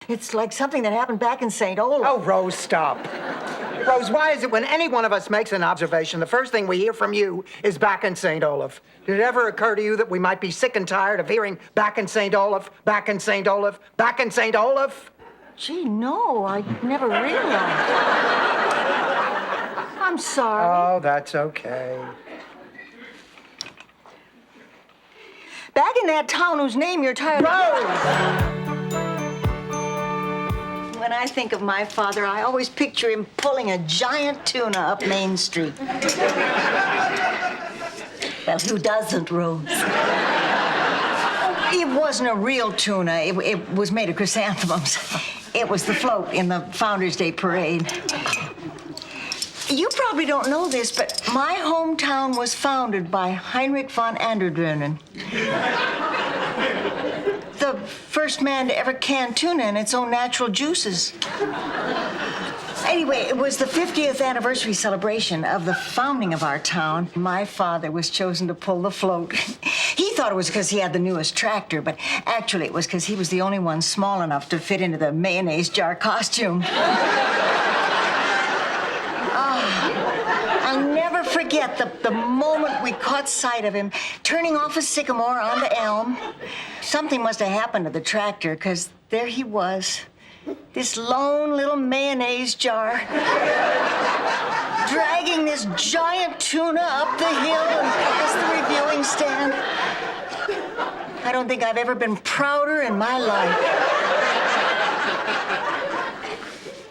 It's like something that happened back in St. Olaf. Oh, Rose, stop. Rose, why is it when any one of us makes an observation, the first thing we hear from you is back in St. Olaf? Did it ever occur to you that we might be sick and tired of hearing back in St. Olaf, back in St. Olaf, back in St. Olaf? Gee, no, I never realized. I'm sorry. Oh, that's okay. Back in that town whose name you're tired of. Rose! When I think of my father, I always picture him pulling a giant tuna up Main Street. Well, who doesn't, Rose? It wasn't a real tuna. It was made of chrysanthemums. It was the float in the Founders' Day parade. You probably don't know this, but my hometown was founded by Heinrich von Anderdrönen. The first man to ever can tuna in its own natural juices. Anyway, it was the 50th anniversary celebration of the founding of our town. My father was chosen to pull the float. He thought it was because he had the newest tractor, but actually it was because he was the only one small enough to fit into the mayonnaise jar costume. I'll never forget the moment we caught sight of him turning off a sycamore onto Elm. Something must have happened to the tractor, because there he was, this lone little mayonnaise jar, dragging this giant tuna up the hill and past the reviewing stand. I don't think I've ever been prouder in my life.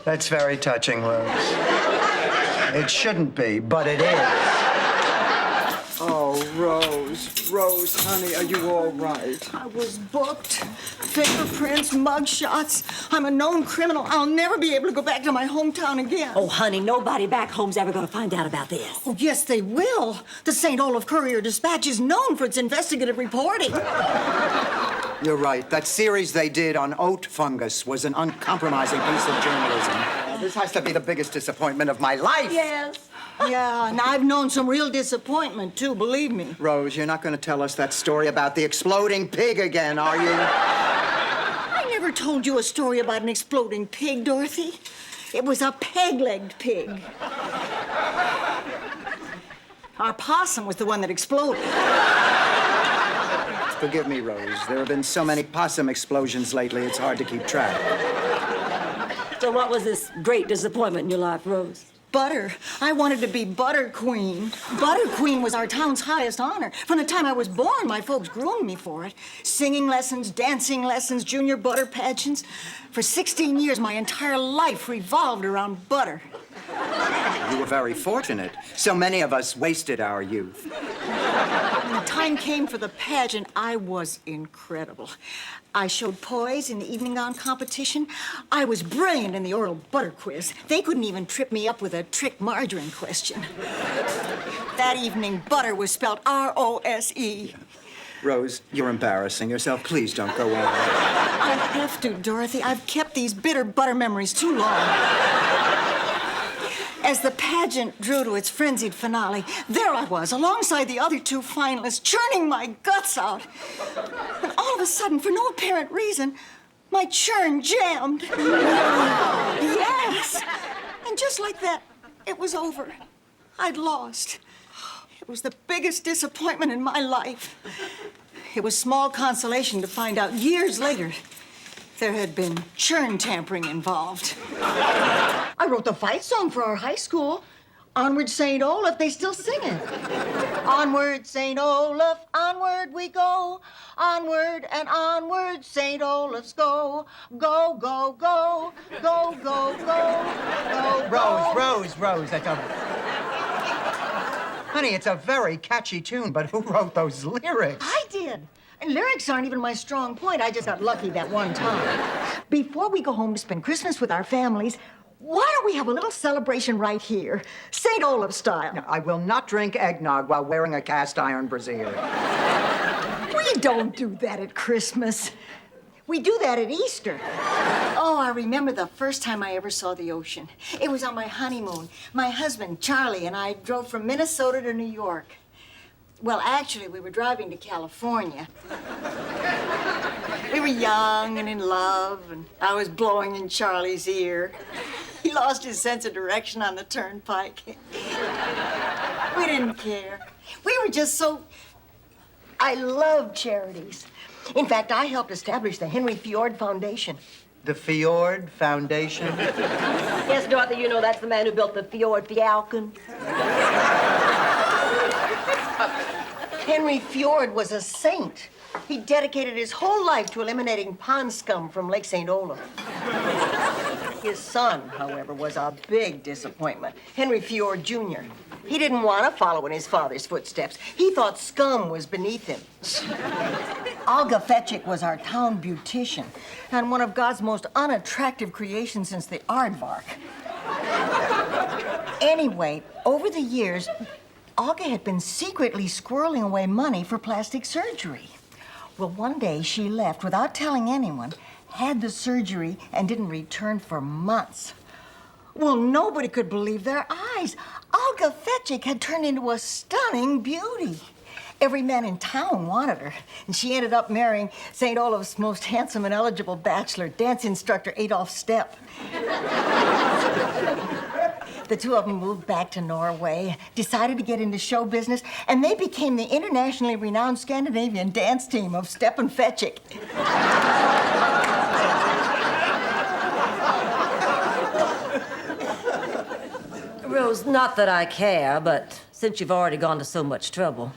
That's very touching, Rose. It shouldn't be, but it is. Oh, Rose, honey, are you all right? I was booked. Fingerprints, mugshots. I'm a known criminal. I'll never be able to go back to my hometown again. Oh, honey, nobody back home's ever gonna find out about this. Oh, yes, they will. The St. Olaf Courier-Dispatch is known for its investigative reporting. You're right. That series they did on oat fungus was an uncompromising piece of journalism. This has to be the biggest disappointment of my life. Yes. Yeah, and I've known some real disappointment, too, believe me. Rose, you're not going to tell us that story about the exploding pig again, are you? I never told you a story about an exploding pig, Dorothy. It was a peg-legged pig. Our possum was the one that exploded. Forgive me, Rose. There have been so many possum explosions lately, it's hard to keep track. So what was this great disappointment in your life, Rose? Butter. I wanted to be Butter Queen. Butter Queen was our town's highest honor. From the time I was born, my folks groomed me for it. Singing lessons, dancing lessons, junior butter pageants. For 16 years, my entire life revolved around butter. You were very fortunate. So many of us wasted our youth. When the time came for the pageant, I was incredible. I showed poise in the evening gown competition. I was brilliant in the oral butter quiz. They couldn't even trip me up with a trick margarine question. That evening, butter was spelled R-O-S-E. Rose, you're embarrassing yourself. Please don't go on. I have to, Dorothy. I've kept these bitter butter memories too long. As the pageant drew to its frenzied finale, there I was, alongside the other two finalists, churning my guts out. And all of a sudden, for no apparent reason, my churn jammed. Yes. And just like that, it was over. I'd lost. It was the biggest disappointment in my life. It was small consolation to find out years later there had been churn tampering involved. I wrote the fight song for our high school. Onward, St. Olaf, they still sing it. Onward, St. Olaf, onward we go. Onward and onward, St. Olaf's go. Go, go, go, go, go, go, go, go. Rose, that's a... Honey, it's a very catchy tune, but who wrote those lyrics? I did. And lyrics aren't even my strong point. I just got lucky that one time. Before we go home to spend Christmas with our families, why don't we have a little celebration right here, St. Olaf style? No, I will not drink eggnog while wearing a cast iron brassiere. We don't do that at Christmas. We do that at Easter. Oh, I remember the first time I ever saw the ocean. It was on my honeymoon. My husband, Charlie, and I drove from Minnesota to New York. Well, actually, we were driving to California. We were young and in love, and I was blowing in Charlie's ear. He lost his sense of direction on the turnpike. We didn't care. We were just so... I love charities. In fact, I helped establish the Henry Fjord Foundation. The Fjord Foundation? Yes, Dorothy, you know that's the man who built the Fjord Falcon. Henry Fjord was a saint. He dedicated his whole life to eliminating pond scum from Lake St. Olaf. His son, however, was a big disappointment. Henry Fjord Jr. He didn't want to follow in his father's footsteps. He thought scum was beneath him. Olga Fetchik was our town beautician and one of God's most unattractive creations since the aardvark. Anyway, over the years, Olga had been secretly squirreling away money for plastic surgery. Well, one day she left without telling anyone, had the surgery, and didn't return for months. Well, nobody could believe their eyes. Olga Fetchik had turned into a stunning beauty. Every man in town wanted her, and she ended up marrying St. Olaf's most handsome and eligible bachelor, dance instructor Adolf Stepp. The two of them moved back to Norway, decided to get into show business, and they became the internationally renowned Scandinavian dance team of Stepp and Fetchik. Rose, not that I care, but since you've already gone to so much trouble,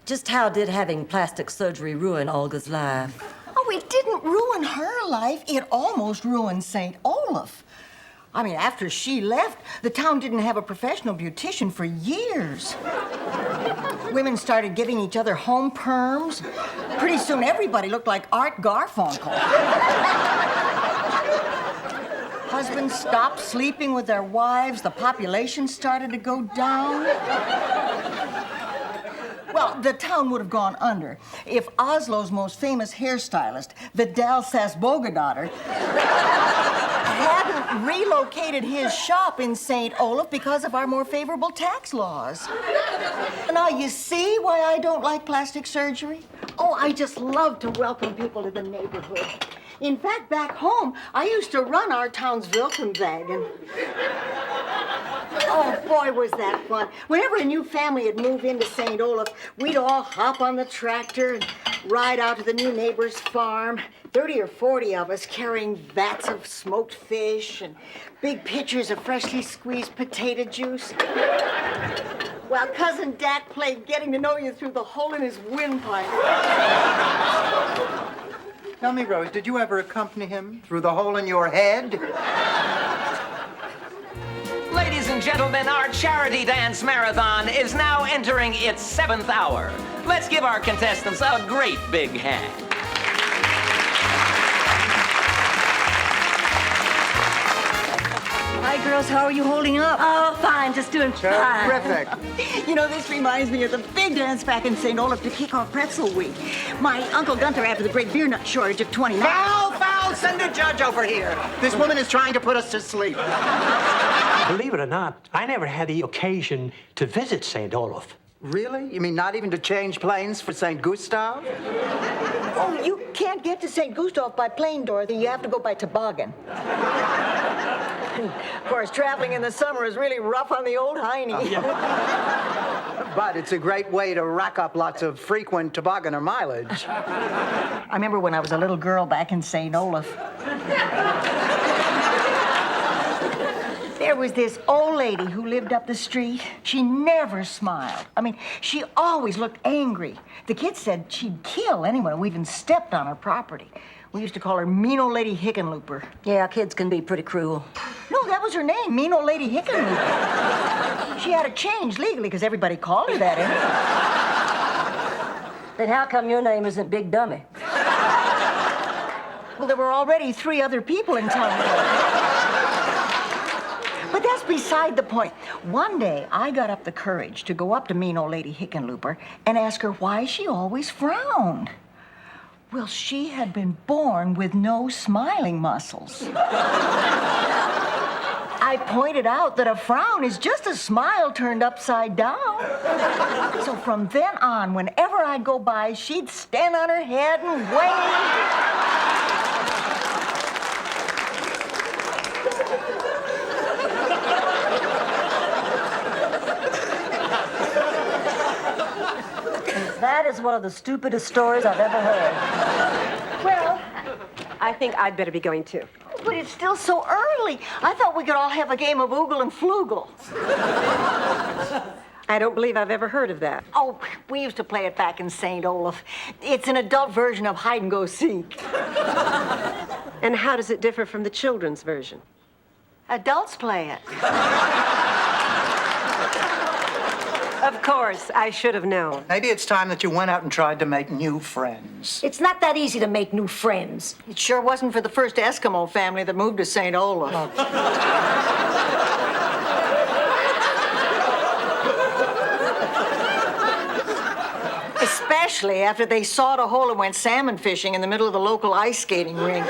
just how did having plastic surgery ruin Olga's life? Oh, it didn't ruin her life. It almost ruined St. Olaf. I mean, after she left, the town didn't have a professional beautician for years. Women started giving each other home perms. Pretty soon, everybody looked like Art Garfunkel. Husbands stopped sleeping with their wives. The population started to go down. Well, the town would have gone under if Oslo's most famous hairstylist, Vidal Sasbogadottir, hadn't relocated his shop in St. Olaf because of our more favorable tax laws. Now, you see why I don't like plastic surgery? Oh, I just love to welcome people to the neighborhood. In fact, back home, I used to run our town's Wilkenwagen. Oh, boy, was that fun. Whenever a new family would move into St. Olaf, we'd all hop on the tractor and ride out to the new neighbor's farm. 30 or 40 of us carrying vats of smoked fish and big pitchers of freshly squeezed potato juice. While Cousin Dak played getting to know you through the hole in his windpipe. Tell me, Rose, did you ever accompany him through the hole in your head? Ladies and gentlemen, our charity dance marathon is now entering its 7th hour. Let's give our contestants a great big hand. Hi, girls. How are you holding up? Oh, fine, just doing fine. Terrific. You know, this reminds me of the big dance back in St. Olaf to kick off Pretzel Week. My Uncle Gunther, after the great beer nut shortage of 29... Foul, foul! Send a judge over here. This woman is trying to put us to sleep. Believe it or not, I never had the occasion to visit St. Olaf. Really? You mean not even to change planes for St. Gustav? Oh, you can't get to St. Gustav by plane, Dorothy. You have to go by toboggan. Of course, traveling in the summer is really rough on the old hiney. But it's a great way to rack up lots of frequent tobogganer mileage. I remember when I was a little girl back in St. Olaf. There was this old lady who lived up the street. She never smiled. I mean, she always looked angry. The kids said she'd kill anyone who even stepped on her property. We used to call her Mean Old Lady Hickenlooper. Yeah, kids can be pretty cruel. No, that was her name, Mean Old Lady Hickenlooper. She had to change legally because everybody called her that. Then how come your name isn't Big Dummy? Well, there were already 3 other people in town. But that's beside the point. One day, I got up the courage to go up to Mean Old Lady Hickenlooper and ask her why she always frowned. Well, she had been born with no smiling muscles. I pointed out that a frown is just a smile turned upside down. So from then on, whenever I'd go by, she'd stand on her head and wave. one of the stupidest stories I've ever heard. Well, I think I'd better be going too. But it's still so early. I thought we could all have a game of Oogle and Floogle. I don't believe I've ever heard of that. Oh, we used to play it back in St. Olaf. It's an adult version of hide and go seek. And how does it differ from the children's version? Adults play it. Of course, I should have known. Maybe it's time that you went out and tried to make new friends. It's not that easy to make new friends. It sure wasn't for the first Eskimo family that moved to St. Olaf. Especially after they sawed a hole and went salmon fishing in the middle of the local ice skating rink.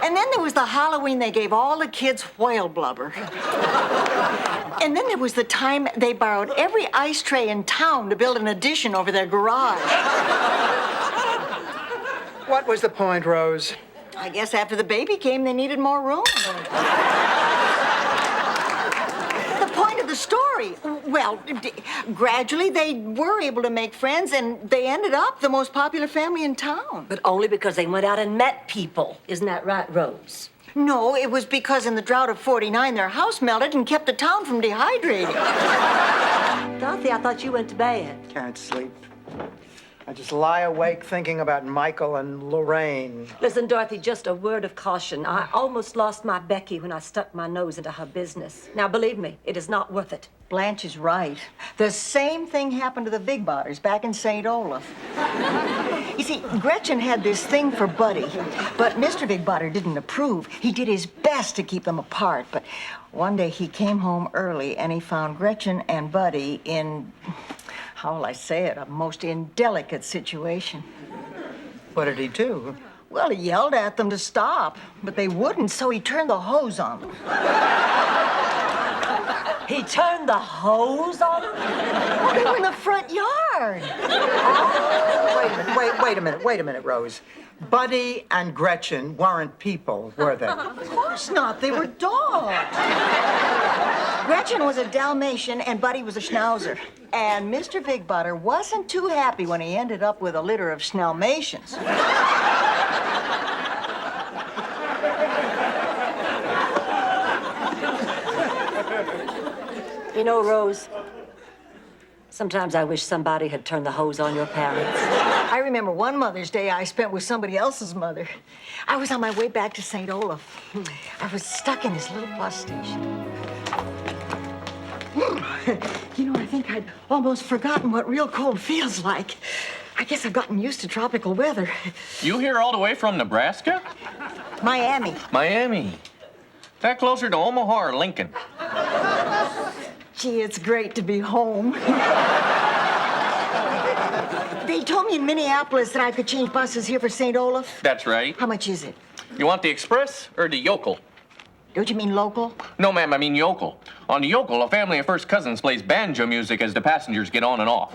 And then there was the Halloween they gave all the kids whale blubber. And then there was the time they borrowed every ice tray in town to build an addition over their garage. What was the point, Rose? I guess after the baby came, they needed more room. The point of the story. Well, gradually they were able to make friends, and they ended up the most popular family in town. But only because they went out and met people. Isn't that right, Rose? No, it was because in the drought of '49, their house melted and kept the town from dehydrating. Dorothy, I thought you went to bed. Can't sleep. I just lie awake thinking about Michael and Lorraine. Listen, Dorothy, just a word of caution. I almost lost my Becky when I stuck my nose into her business. Now, believe me, it is not worth it. Blanche is right. The same thing happened to the Big Botters back in St. Olaf. You see, Gretchen had this thing for Buddy, but Mr. Big Botter didn't approve. He did his best to keep them apart, but one day he came home early and he found Gretchen and Buddy in, how will I say it, a most indelicate situation. What did he do? Well, he yelled at them to stop, but they wouldn't, so he turned the hose on them. He turned the hose on her? Well, they were in the front yard. Wait a minute, Rose. Buddy and Gretchen weren't people, were they? Of course not. They were dogs. Gretchen was a Dalmatian and Buddy was a Schnauzer. And Mr. Big Butter wasn't too happy when he ended up with a litter of Schnalmatians. You know, Rose, sometimes I wish somebody had turned the hose on your parents. I remember one Mother's Day I spent with somebody else's mother. I was on my way back to St. Olaf. I was stuck in this little bus station. You know, I think I'd almost forgotten what real cold feels like. I guess I've gotten used to tropical weather. You here all the way from Nebraska? Miami. Miami. That closer to Omaha or Lincoln? Gee, it's great to be home. They told me in Minneapolis that I could change buses here for St. Olaf. That's right. How much is it? You want the express or the yokel? Don't you mean local? No, ma'am, I mean yokel. On the yokel, a family of first cousins plays banjo music as the passengers get on and off.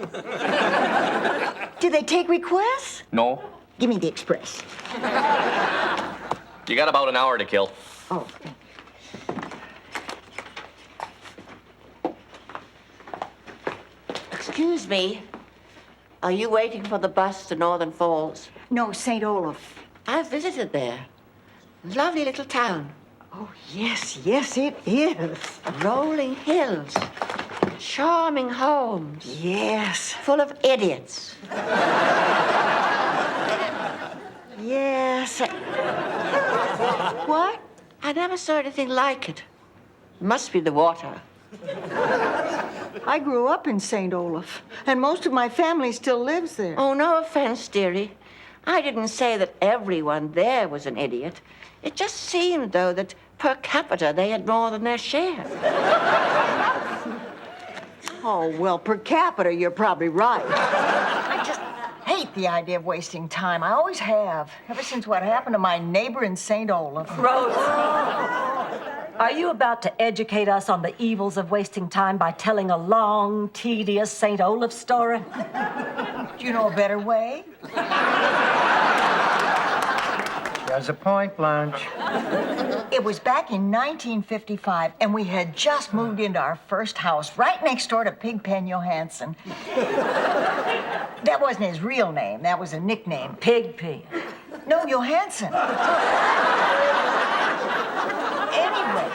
Do they take requests? No? Give me the express. You got about an hour to kill. Oh. Excuse me. Are you waiting for the bus to Northern Falls? No, St. Olaf. I've visited there. Lovely little town. Oh, yes, it is. Rolling hills. Charming homes. Yes, Full of idiots. yes. What? I never saw anything like it. Must be the water. I grew up in St. Olaf, and most of my family still lives there. Oh, no offense, dearie. I didn't say that everyone there was an idiot. It just seemed, though, that per capita they had more than their share. Oh, well, per capita, you're probably right. I just hate the idea of wasting time. I always have, ever since what happened to my neighbor in St. Olaf. Rose, are you about to educate us on the evils of wasting time by telling a long, tedious St. Olaf story? Do you know a better way? has a point, Blanche. It was back in 1955, and we had just moved into our first house right next door to Pigpen Johansson. That wasn't his real name. That was a nickname. Pigpen. No, Johansson. Anyway,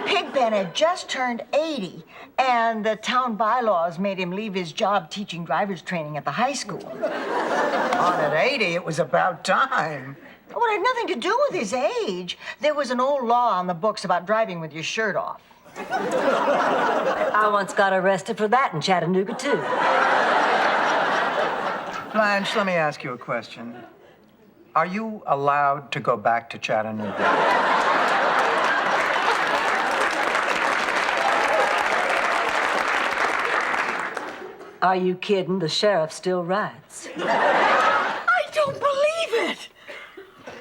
Pigpen had just turned 80, and the town bylaws made him leave his job teaching driver's training at the high school. On at 80, it was about time. Well, it had nothing to do with his age. There was an old law on the books about driving with your shirt off. I once got arrested for that in Chattanooga, too. Blanche, let me ask you a question. Are you allowed to go back to Chattanooga? Are you kidding? The sheriff still rides. I don't believe it!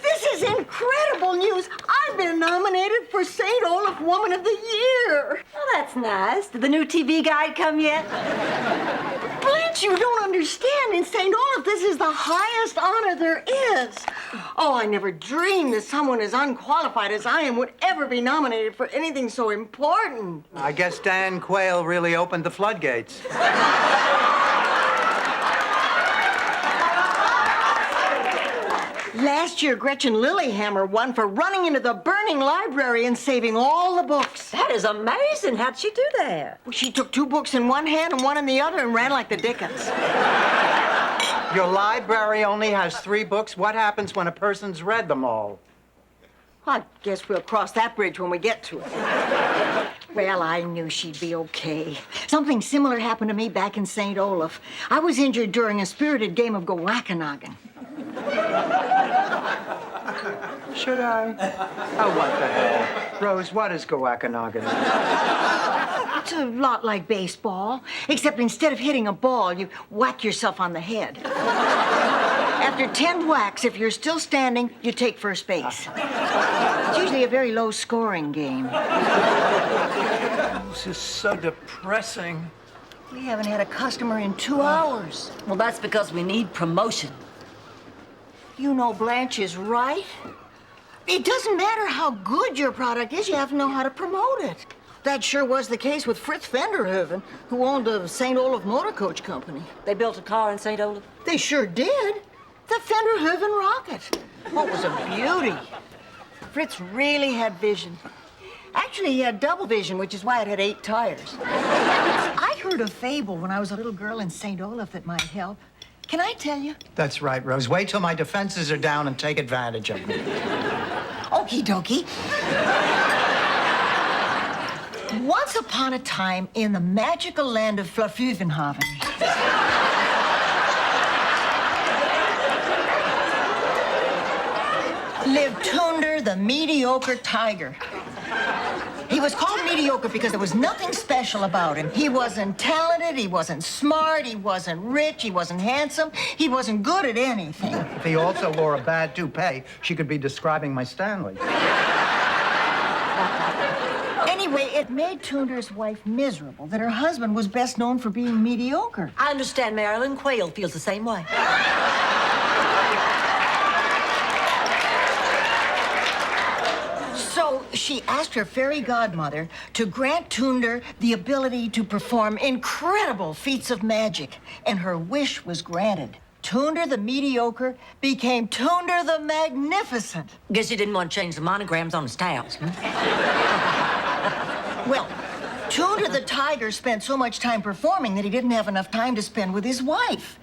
This is incredible news. I've been nominated for St. Olaf Woman of the Year. Oh, that's nice. Did the new TV guide come yet? Blanche, you don't understand. In St. Olaf, this is the highest honor there is. Oh, I never dreamed that someone as unqualified as I am would ever be nominated for anything so important. I guess Dan Quayle really opened the floodgates. Last year, Gretchen Lillehammer won for running into the burning library and saving all the books. That is amazing. How'd she do that? Well, she took 2 books in one hand and one in the other and ran like the Dickens. Your library only has 3 books. What happens when a person's read them all? I guess we'll cross that bridge when we get to it. Well, I knew she'd be okay. Something similar happened to me back in St. Olaf. I was injured during a spirited game of go-whack-a-noggin. Should I? Oh, what the hell? Rose, what is go-whack-a-noggin? It's a lot like baseball, except instead of hitting a ball, you whack yourself on the head. After 10 whacks, if you're still standing, you take first base. It's usually a very low-scoring game. This is so depressing. We haven't had a customer in 2 hours. Well, that's because we need promotion. You know Blanche is right. It doesn't matter how good your product is, you have to know how to promote it. That sure was the case with Fritz Vanderhoeven, who owned the St. Olaf Motor Coach Company. They built a car in St. Olaf? They sure did. The Vanderhoeven rocket. Oh, it was a beauty. Fritz really had vision. Actually, he had double vision, which is why it had 8 tires. I heard a fable when I was a little girl in St. Olaf that might help. Can I tell you? That's right, Rose. Wait till my defenses are down and take advantage of me. Okie dokie. Once upon a time in the magical land of Flafufenhaven, lived Tunder the mediocre tiger. He was called mediocre because there was nothing special about him. He wasn't talented, he wasn't smart, he wasn't rich, he wasn't handsome, he wasn't good at anything. If he also wore a bad toupee, she could be describing my Stanley. Anyway, it made Tunder's wife miserable that her husband was best known for being mediocre. I understand Marilyn Quayle feels the same way. So she asked her fairy godmother to grant Tunder the ability to perform incredible feats of magic, and her wish was granted. Tunder the mediocre became Tunder the magnificent. Guess he didn't want to change the monograms on his towels. Well, Tunder the tiger spent so much time performing that he didn't have enough time to spend with his wife.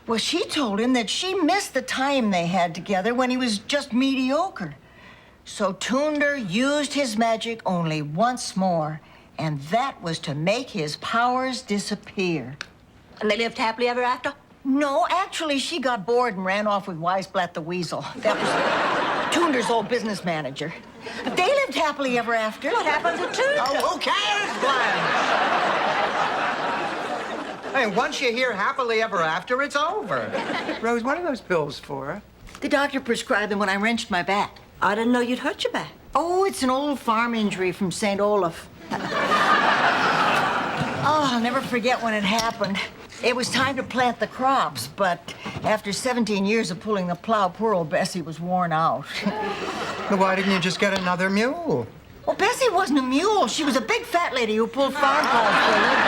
Well, she told him that she missed the time they had together when he was just mediocre. So Tunder used his magic only once more, and that was to make his powers disappear. And they lived happily ever after? No, actually, she got bored and ran off with Weisblatt the weasel. That was Tunder's old business manager. They lived happily ever after. What happened to Tunder? Oh, who cares, Blanche? Hey, once you hear happily ever after, it's over. Rose, what are those pills for? The doctor prescribed them when I wrenched my back. I didn't know you'd hurt your back. Oh, it's an old farm injury from St. Olaf. Oh, I'll never forget when it happened. It was time to plant the crops, but after 17 years of pulling the plow, poor old Bessie was worn out. Well, why didn't you just get another mule? Well, Bessie wasn't a mule. She was a big fat lady who pulled farm poles for a living.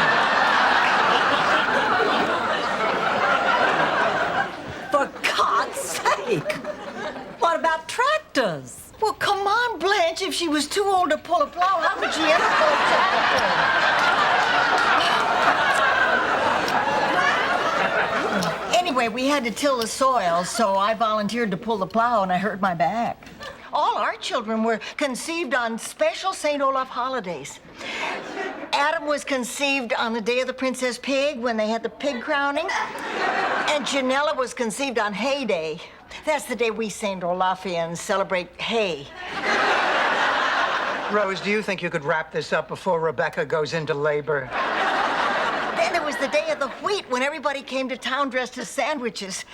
For God's sake! What about tractors? Well, come on, Blanche. If she was too old to pull a plow, how could she ever pull a tractor? Anyway, we had to till the soil, so I volunteered to pull the plow, and I hurt my back. All our children were conceived on special St. Olaf holidays. Adam was conceived on the day of the Princess Pig, when they had the pig crowning. And Janella was conceived on Hay Day. That's the day we St. Olafians celebrate hay. Rose, do you think you could wrap this up before Rebecca goes into labor? Then there was the day of the wheat, when everybody came to town dressed as sandwiches.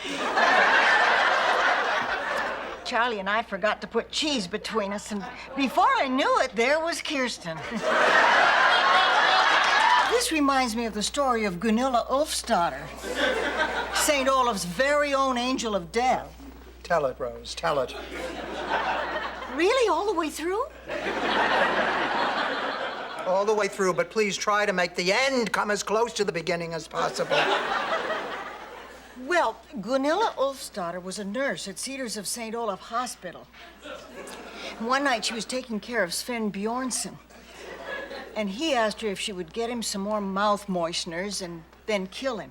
Charlie and I forgot to put cheese between us, and before I knew it, there was Kirsten. This reminds me of the story of Gunilla Ulfsdotter, St. Olaf's very own angel of death. Tell it, Rose, tell it. Really, all the way through? All the way through, but please try to make the end come as close to the beginning as possible. Well, Gunilla Ulfsdotter was a nurse at Cedars of St. Olaf Hospital. One night she was taking care of Sven Bjornsson, and he asked her if she would get him some more mouth moisteners and then kill him.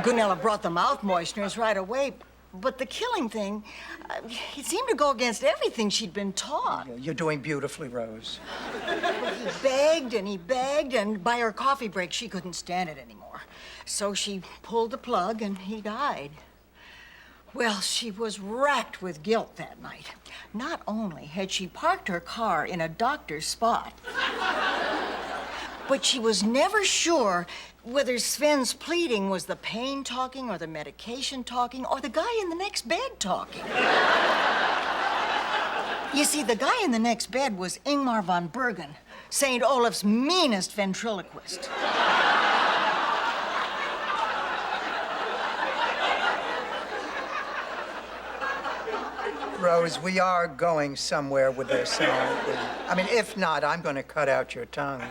Gunilla brought the mouth moisteners right away, but the killing thing, it seemed to go against everything she'd been taught. You're doing beautifully, Rose. He begged, and by her coffee break, she couldn't stand it anymore. So she pulled the plug, and he died. Well, she was racked with guilt that night. Not only had she parked her car in a doctor's spot, but she was never sure whether Sven's pleading was the pain talking or the medication talking or the guy in the next bed talking. You see, the guy in the next bed was Ingmar von Bergen, St. Olaf's meanest ventriloquist. Rose, we are going somewhere with this, aren't we? I mean, if not, I'm going to cut out your tongue.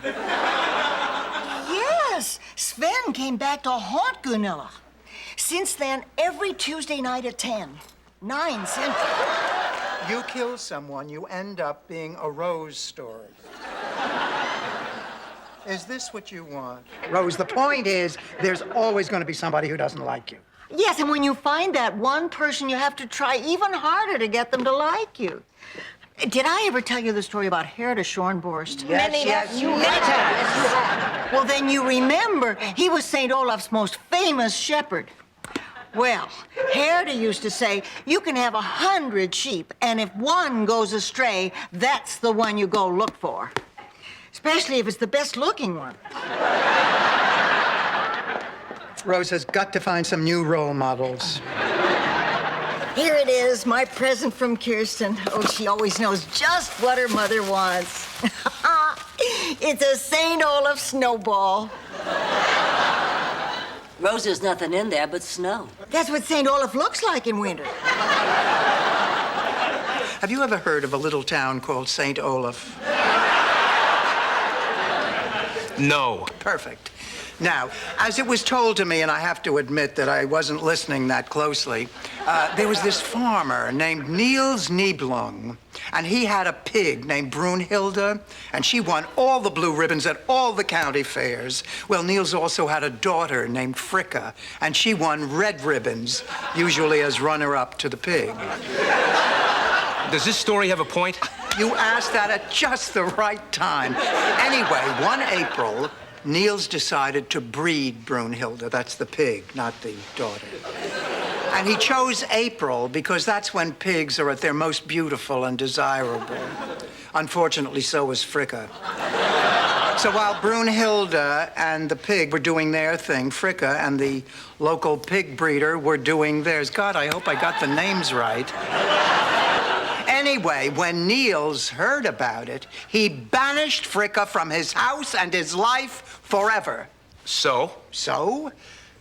Yes, Sven came back to haunt Gunilla. Since then, every Tuesday night at 10, 9 Central. You kill someone, you end up being a Rose story. Is this what you want? Rose, the point is, there's always going to be somebody who doesn't like you. Yes, and when you find that one person, you have to try even harder to get them to like you. Did I ever tell you the story about Herda Schornborst? Many times. Well, then you remember, he was St. Olaf's most famous shepherd. Well, Herda used to say, you can have 100 sheep, and if one goes astray, that's the one you go look for. Especially if it's the best-looking one. Rose has got to find some new role models. Here it is, my present from Kirsten. Oh, she always knows just what her mother wants. It's a St. Olaf snowball. Rose, there's nothing in there but snow. That's what St. Olaf looks like in winter. Have you ever heard of a little town called St. Olaf? No. Perfect. Now, as it was told to me, and I have to admit that I wasn't listening that closely, there was this farmer named Niels Nieblung, and he had a pig named Brunhilde, and she won all the blue ribbons at all the county fairs. Well, Niels also had a daughter named Fricka, and she won red ribbons, usually as runner-up to the pig. Does this story have a point? You asked that at just the right time. Anyway, one April, Niels decided to breed Brunhilde. That's the pig, not the daughter. And he chose April because that's when pigs are at their most beautiful and desirable. Unfortunately, so was Fricka. So while Brunhilde and the pig were doing their thing, Fricka and the local pig breeder were doing theirs. God, I hope I got the names right. Anyway, when Niels heard about it, he banished Fricka from his house and his life forever. So,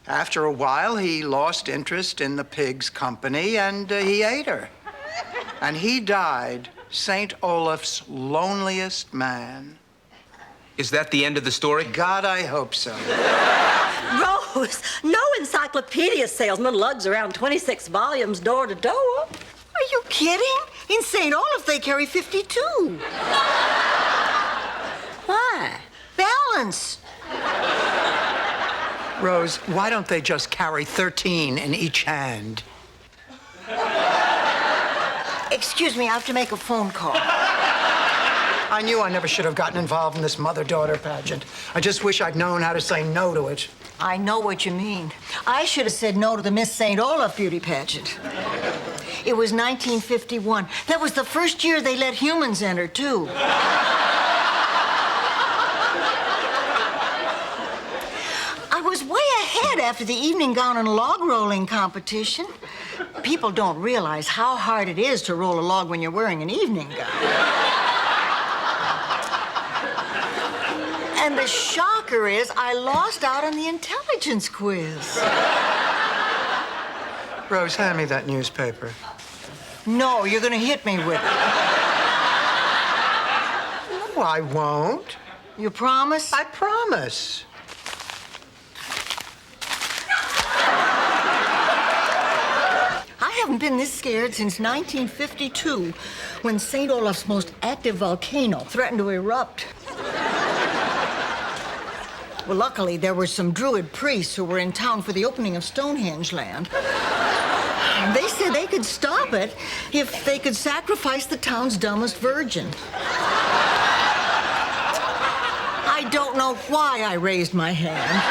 after a while, he lost interest in the pig's company and he ate her. And he died St. Olaf's loneliest man. Is that the end of the story? God, I hope so. Rose, no encyclopedia salesman lugs around 26 volumes door to door. Are you kidding? In St. Olaf, they carry 52. Why? Balance. Rose, why don't they just carry 13 in each hand? Excuse me, I have to make a phone call. I knew I never should have gotten involved in this mother-daughter pageant. I just wish I'd known how to say no to it. I know what you mean. I should have said no to the Miss St. Olaf beauty pageant. It was 1951. That was the first year they let humans enter, too. I was way ahead after the evening gown and log rolling competition. People don't realize how hard it is to roll a log when you're wearing an evening gown. And the shocker is I lost out on the intelligence quiz. Rose, hand me that newspaper. No, you're gonna hit me with it. No, I won't. You promise? I promise. I haven't been this scared since 1952, when St. Olaf's most active volcano threatened to erupt. Well, luckily, there were some druid priests who were in town for the opening of Stonehenge land. They said they could stop it if they could sacrifice the town's dumbest virgin. I don't know why I raised my hand.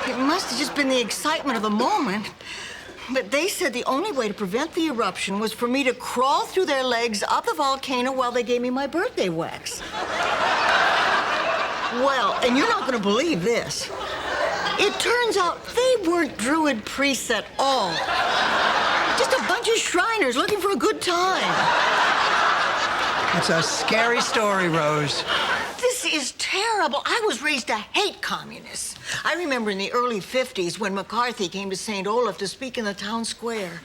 It must have just been the excitement of the moment. But they said the only way to prevent the eruption was for me to crawl through their legs up the volcano while they gave me my birthday wax. Well, and you're not going to believe this. It turns out they weren't druid priests at all. Just a bunch of Shriners looking for a good time. It's a scary story, Rose. This is terrible. I was raised to hate communists. I remember in the early 50s when McCarthy came to St. Olaf to speak in the town square.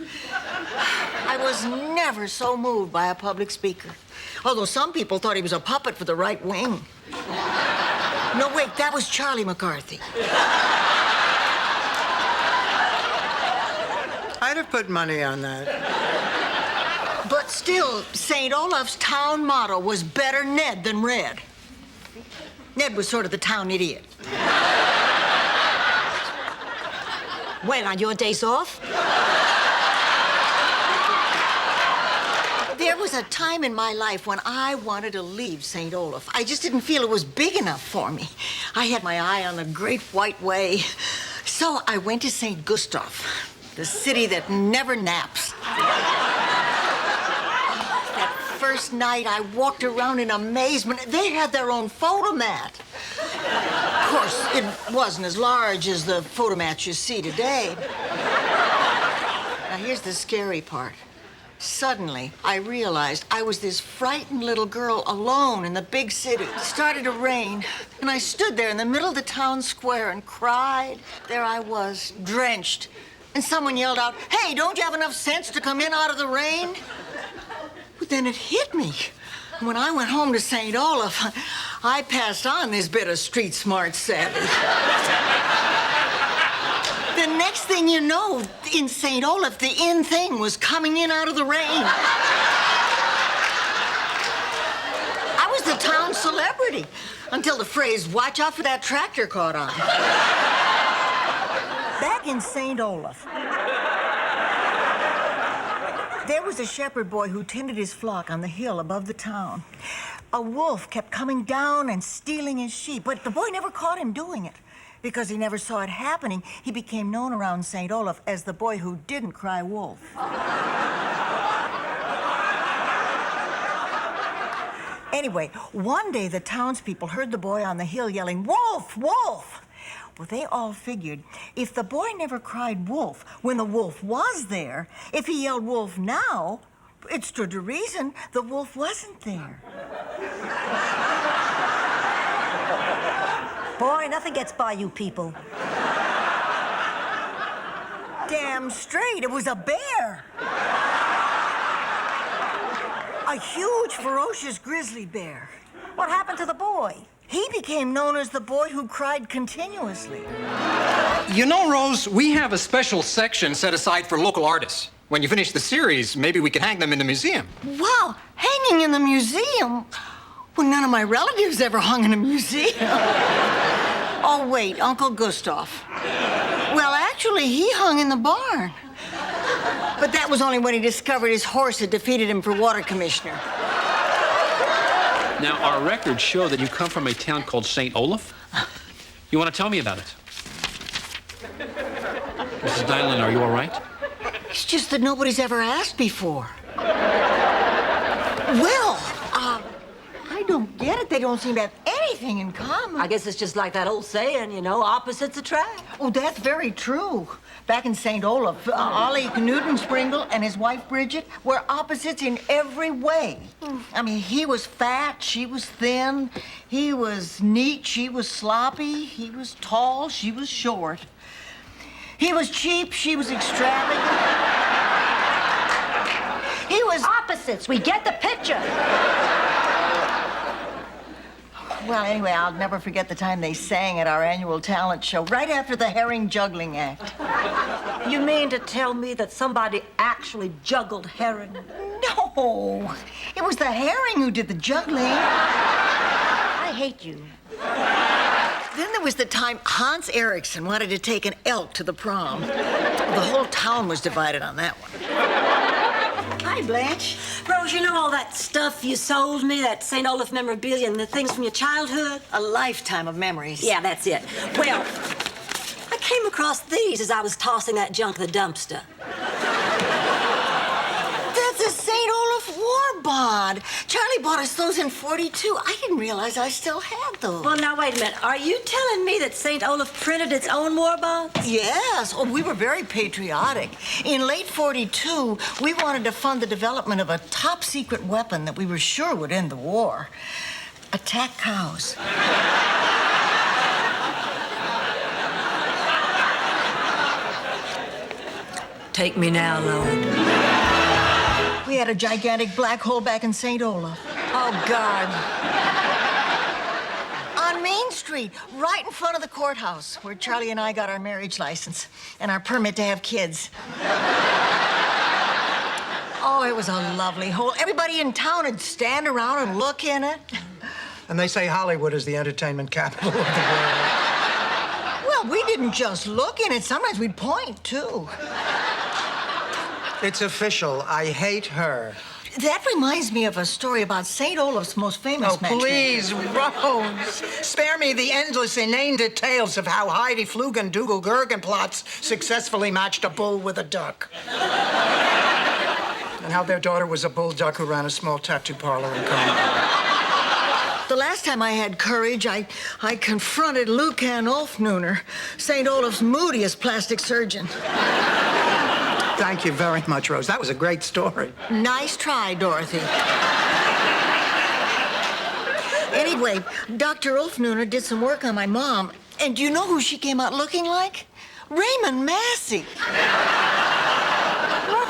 I was never so moved by a public speaker. Although some people thought he was a puppet for the right wing. No, wait, that was Charlie McCarthy. I'd have put money on that. But still, St. Olaf's town motto was better Ned than Red. Ned was sort of the town idiot. When, on your days off? There was a time in my life when I wanted to leave St. Olaf. I just didn't feel it was big enough for me. I had my eye on the Great White Way. So I went to St. Gustav, the city that never naps. That first night, I walked around in amazement. They had their own photomat. Of course, it wasn't as large as the photomats you see today. Now, here's the scary part. Suddenly, I realized I was this frightened little girl alone in the big city. It started to rain, and I stood there in the middle of the town square and cried. There I was, drenched. And someone yelled out, "Hey, don't you have enough sense to come in out of the rain?" But then it hit me. When I went home to St. Olaf, I passed on this bit of street smart savvy. The next thing you know, in St. Olaf, the in thing was coming in out of the rain. I was the town celebrity until the phrase, "Watch out for that tractor," caught on. Back in St. Olaf, there was a shepherd boy who tended his flock on the hill above the town. A wolf kept coming down and stealing his sheep, but the boy never caught him doing it. Because he never saw it happening, he became known around St. Olaf as the boy who didn't cry wolf. Anyway, one day the townspeople heard the boy on the hill yelling, "Wolf, wolf!" Well, they all figured if the boy never cried wolf when the wolf was there, if he yelled wolf now, it stood to reason the wolf wasn't there. Boy, nothing gets by you people. Damn straight, it was a bear. A huge, ferocious grizzly bear. What happened to the boy? He became known as the boy who cried continuously. You know, Rose, we have a special section set aside for local artists. When you finish the series, maybe we can hang them in the museum. Wow, hanging in the museum? Well, none of my relatives ever hung in a museum. Oh, wait, Uncle Gustav. Well, actually, he hung in the barn. But that was only when he discovered his horse had defeated him for water commissioner. Now, our records show that you come from a town called St. Olaf. You want to tell me about it? Mrs. Dylan, are you all right? It's just that nobody's ever asked before. Well, I don't get it. They don't seem to have anything in common. I guess it's just like that old saying, you know, opposites attract. Oh, that's very true. Back in St. Olaf, Ollie Knudensprinkle and his wife Bridget were opposites in every way. I mean, he was fat, she was thin. He was neat, she was sloppy. He was tall, she was short. He was cheap, she was extravagant. He was Opposites, we get the picture. Well, anyway, I'll never forget the time they sang at our annual talent show, right after the herring juggling act. You mean to tell me that somebody actually juggled herring? No, it was the herring who did the juggling. I hate you. Then there was the time Hans Eriksson wanted to take an elk to the prom. The whole town was divided on that one. Hi, Blanche. Rose, you know all that stuff you sold me, that St. Olaf memorabilia and the things from your childhood? A lifetime of memories. Yeah, that's it. Well, I came across these as I was tossing that junk in the dumpster. That's a St. Olaf war bond. Charlie bought us those in '42. I didn't realize I still had those. Well, now, wait a minute. Are you telling me that St. Olaf printed its own war bonds? Yes. Oh, we were very patriotic. In late '42, we wanted to fund the development of a top-secret weapon that we were sure would end the war. Attack cows. Take me now, Lord. We had a gigantic black hole back in St. Olaf. Oh, God. On Main Street, right in front of the courthouse, where Charlie and I got our marriage license and our permit to have kids. Oh, it was a lovely hole. Everybody in town would stand around and look in it. And they say Hollywood is the entertainment capital of the world. Well, we didn't just look in it. Sometimes we'd point, too. It's official. I hate her. That reminds me of a story about St. Olaf's most famous matchmaker. Please, Rose. Spare me the endless, inane details of how Heidi Flugendugel Gergenplatz successfully matched a bull with a duck. And how their daughter was a bulldog who ran a small tattoo parlor in Congo. The last time I had courage, I confronted Lucan Ulfnuner, St. Olaf's moodiest plastic surgeon. Thank you very much, Rose. That was a great story. Nice try, Dorothy. Anyway, Dr. Ulfnuner did some work on my mom, and do you know who she came out looking like? Raymond Massey.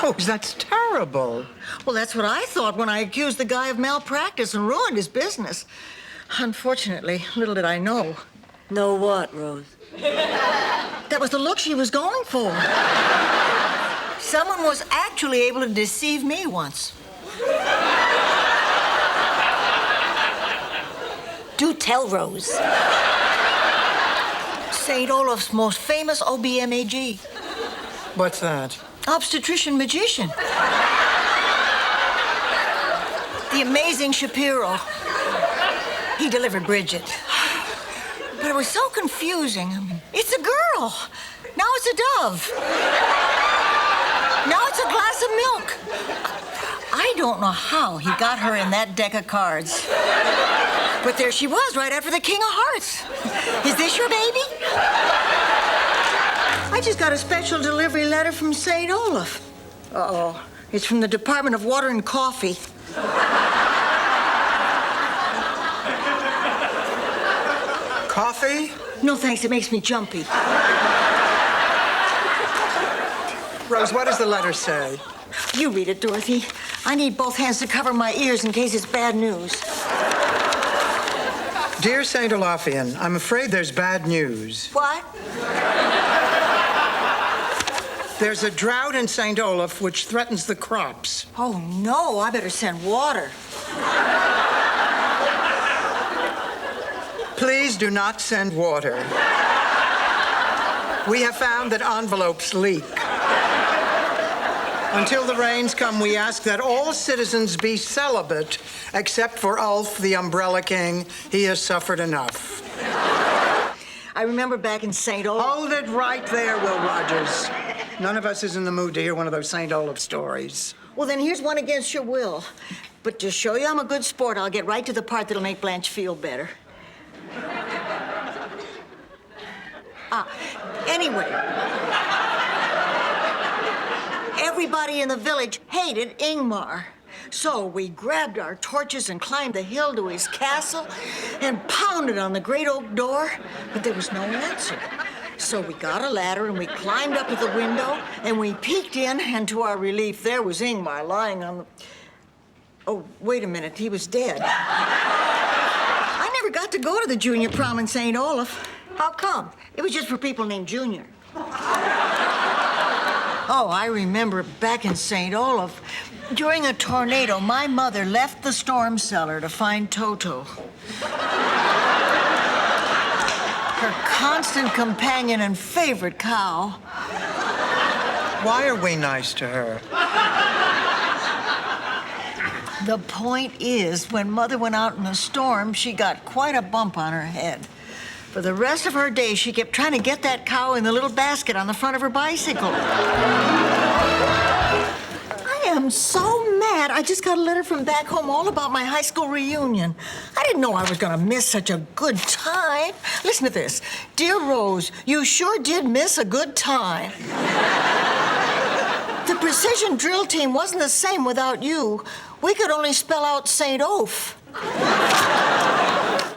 Rose, that's terrible. Well, that's what I thought when I accused the guy of malpractice and ruined his business. Unfortunately, little did I know. Know what, Rose? That was the look she was going for. Someone was actually able to deceive me once. Do tell, Rose. St. Olaf's most famous OBMAG. What's that? Obstetrician magician. The amazing Shapiro. He delivered Bridget. But it was so confusing. It's a girl. Now it's a dove. Now it's a glass of milk. I don't know how he got her in that deck of cards. But there she was, right after the King of Hearts. Is this your baby? I just got a special delivery letter from St. Olaf. Uh-oh. It's from the Department of Water and Coffee. Coffee? No, thanks. It makes me jumpy. Rose, what does the letter say? You read it, Dorothy. I need both hands to cover my ears in case it's bad news. Dear St. Olafian, I'm afraid there's bad news. What? There's a drought in St. Olaf which threatens the crops. Oh, no. I better send water. Please do not send water. We have found that envelopes leak. Until the rains come, we ask that all citizens be celibate, except for Ulf, the Umbrella King. He has suffered enough. I remember back in St. Olaf. Hold it right there, Will Rogers. None of us is in the mood to hear one of those St. Olaf stories. Well, then here's one against your will. But to show you I'm a good sport, I'll get right to the part that'll make Blanche feel better. Anyway. Everybody in the village hated Ingmar. So we grabbed our torches and climbed the hill to his castle and pounded on the great oak door, but there was no answer. So we got a ladder and we climbed up to the window and we peeked in, and to our relief, there was Ingmar lying on the... Oh, wait a minute, he was dead. I never got to go to the junior prom in St. Olaf. How come? It was just for people named Junior. Oh, I remember back in St. Olaf, during a tornado, my mother left the storm cellar to find Toto. Her constant companion and favorite cow. Why are we nice to her? The point is, when Mother went out in the storm, she got quite a bump on her head. For the rest of her days, she kept trying to get that cow in the little basket on the front of her bicycle. I am so mad. I just got a letter from back home all about my high school reunion. I didn't know I was going to miss such a good time. Listen to this. Dear Rose, you sure did miss a good time. The precision drill team wasn't the same without you. We could only spell out St. Oaf.